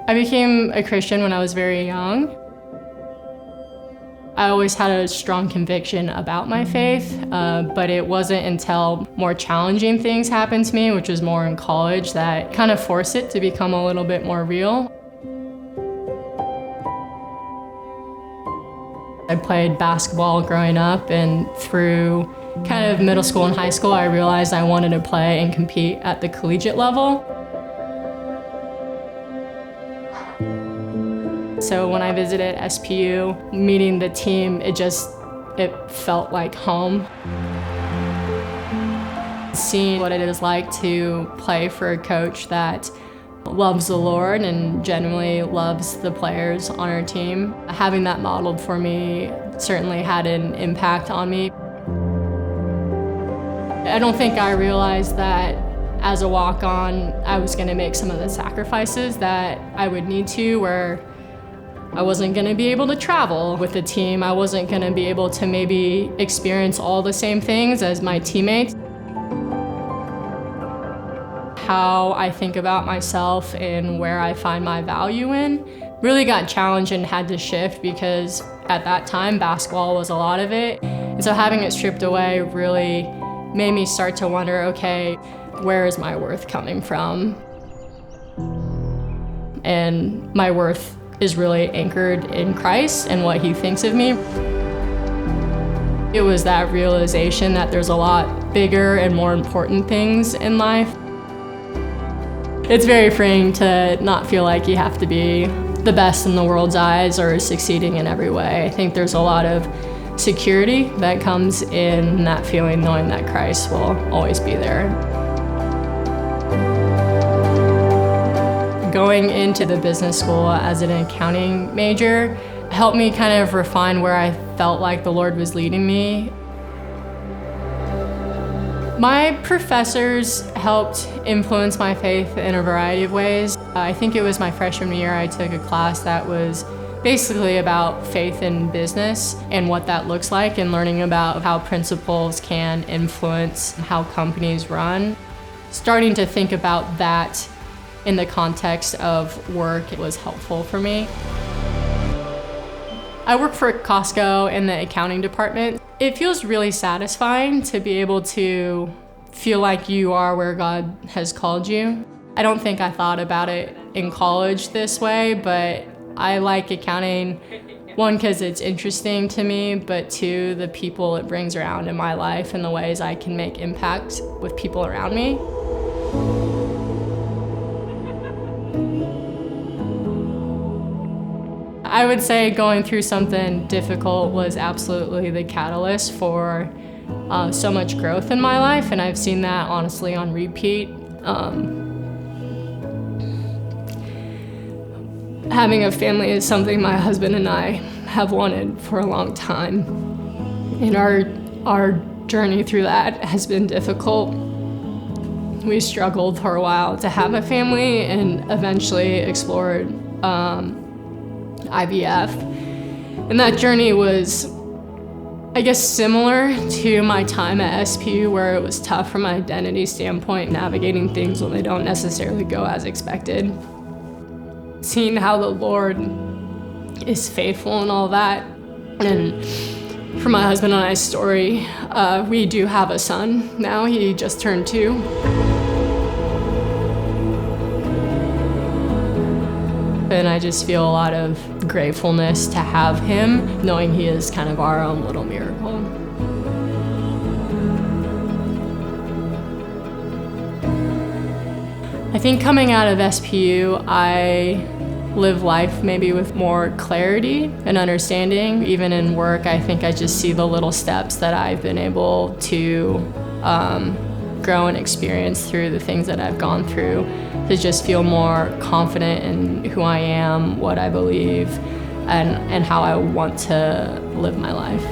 I became a Christian when I was very young. I always had a strong conviction about my faith, but it wasn't until more challenging things happened to me, which was more in college, that kind of forced it to become a little bit more real. I played basketball growing up, and through kind of middle school and high school, I realized I wanted to play and compete at the collegiate level. So when I visited SPU, meeting the team, it felt like home. Seeing what it is like to play for a coach that loves the Lord and genuinely loves the players on our team, having that modeled for me certainly had an impact on me. I don't think I realized that as a walk-on, I was going to make some of the sacrifices that I would need to, where I wasn't going to be able to travel with the team. I wasn't going to be able to maybe experience all the same things as my teammates. How I think about myself and where I find my value in really got challenged and had to shift, because at that time, basketball was a lot of it. And so having it stripped away really made me start to wonder, okay, where is my worth coming from? And my worth is really anchored in Christ and what He thinks of me. It was that realization that there's a lot bigger and more important things in life. It's very freeing to not feel like you have to be the best in the world's eyes or succeeding in every way. I think there's a lot of security that comes in that feeling, knowing that Christ will always be there. Going into the business school as an accounting major helped me kind of refine where I felt like the Lord was leading me. My professors helped influence my faith in a variety of ways. I think it was my freshman year I took a class that was basically about faith in business and what that looks like, and learning about how principles can influence how companies run. Starting to think about that in the context of work, it was helpful for me. I work for Costco in the accounting department. It feels really satisfying to be able to feel like you are where God has called you. I don't think I thought about it in college this way, but I like accounting, one, because it's interesting to me, but two, the people it brings around in my life and the ways I can make impact with people around me. I would say going through something difficult was absolutely the catalyst for so much growth in my life, and I've seen that honestly on repeat. Having a family is something my husband and I have wanted for a long time, and our journey through that has been difficult. We struggled for a while to have a family and eventually explored IVF. And that journey was, I guess, similar to my time at SPU, where it was tough from an identity standpoint, navigating things when they don't necessarily go as expected. Seeing how the Lord is faithful and all that. And for my husband and I's story, we do have a son now. He just turned 2. And I just feel a lot of gratefulness to have him, knowing he is kind of our own little miracle. I think coming out of SPU, I live life maybe with more clarity and understanding. Even in work, I think I just see the little steps that I've been able to grow and experience through the things that I've gone through, to just feel more confident in who I am, what I believe, and how I want to live my life.